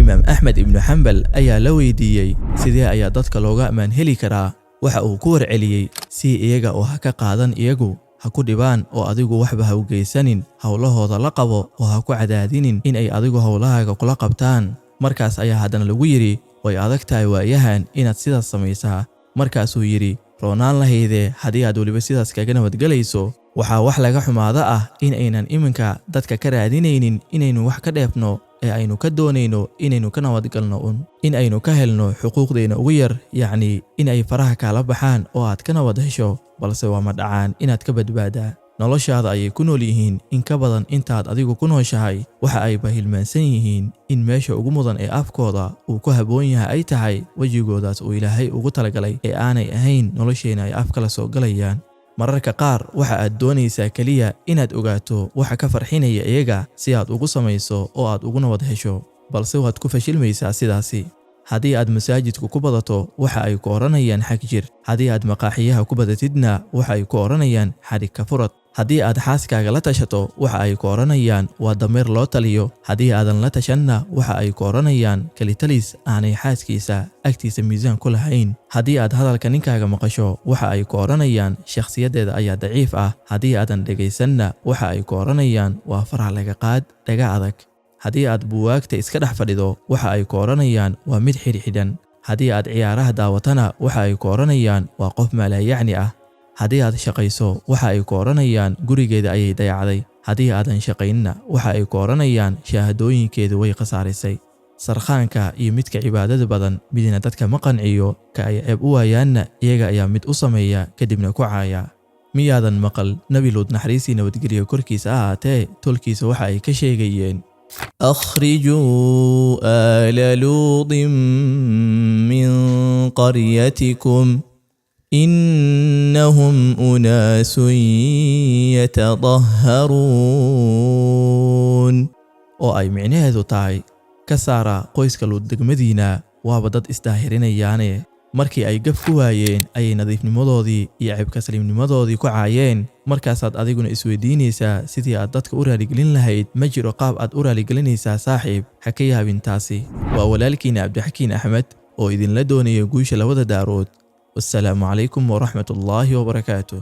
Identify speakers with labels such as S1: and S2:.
S1: imaam Axmed ibnu Xambal ayaa la weydiiyey sidee ayaa dadka looga ammaan heli karaa. Waxa uu ku warceliyey si iyaga oo ha ka qaadan iyagu ha ku dhibaan oo adigu waxba ha u geysanin, hawlahooda la qabo oo ha ku cadaadinin in ay adigu hawlahaaga kula qabtaan. Markaas ayaa haddana lagu yidhi way adag tahay waayahan inaad sidaas samaysaa. Markaasuu yidhi roonaan lahaydee haddii aad weliba sidaas kaga nabadgelayso. Waxaa wax laga xumaada ah in aynan iminka dadka ka raadinaynin inaynu wax ka dheefno ee aynu ka doonayno inaynu ka nabadgalno in aynu ka helno xuquuqdeena ugu yar, yacni in ay faraha kaala baxaan oo aad ka nabad hesho, balse waa ma dhacaan inaad ka badbaadaa. Noloshaada ayay ku nool yihiin in ka badan intaad adigu ku nooshahay. Waxa ay bahilmaansan yihiin in meesha ugu mudan ee afkooda uu ku habboon yahay ay tahay wejigoodaas uu Ilaahay ugu talagalay ee aanay ahayn nolosheena ay af kala soo galayaan. Mararka qaar waxa aad doonaysaa kaliya inaad ogaato waxa ka farxinaya iyaga si aad ugu samayso oo aad ugu nabad hesho, balse waad ku fashilmaysaa sidaasi. Haddii aad masaajidku ku badato waxa ay ku oranayaan xag jir, haddii aad maqaaxiyaha ku badatidna waxa ay ku oranayaan xadhig ka furad. Haddii aad xaaskaaga la tashato waxa ay ku oranayaan waa dameer loo taliyo, haddii aadan la tashanna waxa ay ku oranayaan kalitalis aanay xaaskiisa agtiisa miisaan ku lahayn. Haddii aad hadalka ninkaaga maqasho waxa ay ku oranayaan shakhsiyadeeda ayaa daciif ah, haddii aadan dhegaysanna waxa ay ku oranayaan waa faraha laga qaad dhaga adag. Haddii aad buugaagta iska dhex fadhido waxa ay ku oranayaan waa mid xidhxidhan, haddii aad ciyaaraha daawatana waxa ay ku oranayaan waa qof maalayacni ah. Haddii aad shaqayso waxa ay ku oranayaan gurigeeda ayay dayacday, haddii aadan shaqaynna waxa ay ku oranayaan shahaadooyinkeedu way khasaarisay. Sarkhaanka iyo midka cibaadada badan midna dadka ma qanciyo, ka ay ceeb u waayaanna iyaga ayaa mid u sameeya kadibna ku caaya. Miyaadan maqal Nabi Luud naxariisii nabadgelyo korkiisa ahaatee tolkiisa waxa ay ka sheegayeen أخرجوا آل لوط من قريتكم إنهم أناس يتطهرون. oo ay micnaheedu tahay ka saara qoyska Luud degmadiina waaba dad isdaahirinayaane. Markii ay gaf ku waayeen ayay nadiifnimadoodii iyo ceebka saliimnimadoodii ku caayeen. Markaasaad adiguna isweydiinaysaa sidii aad dadka u raaligelin lahayd. Ma jiro qaab aad u raaligelinaysaa saaxiib, ha ka yaabin taasi. waa walaalkiina Cabdixakiin Axmed oo idinla doonaya guusha labada daarood. والسلام عليكم ورحمة الله وبركاته.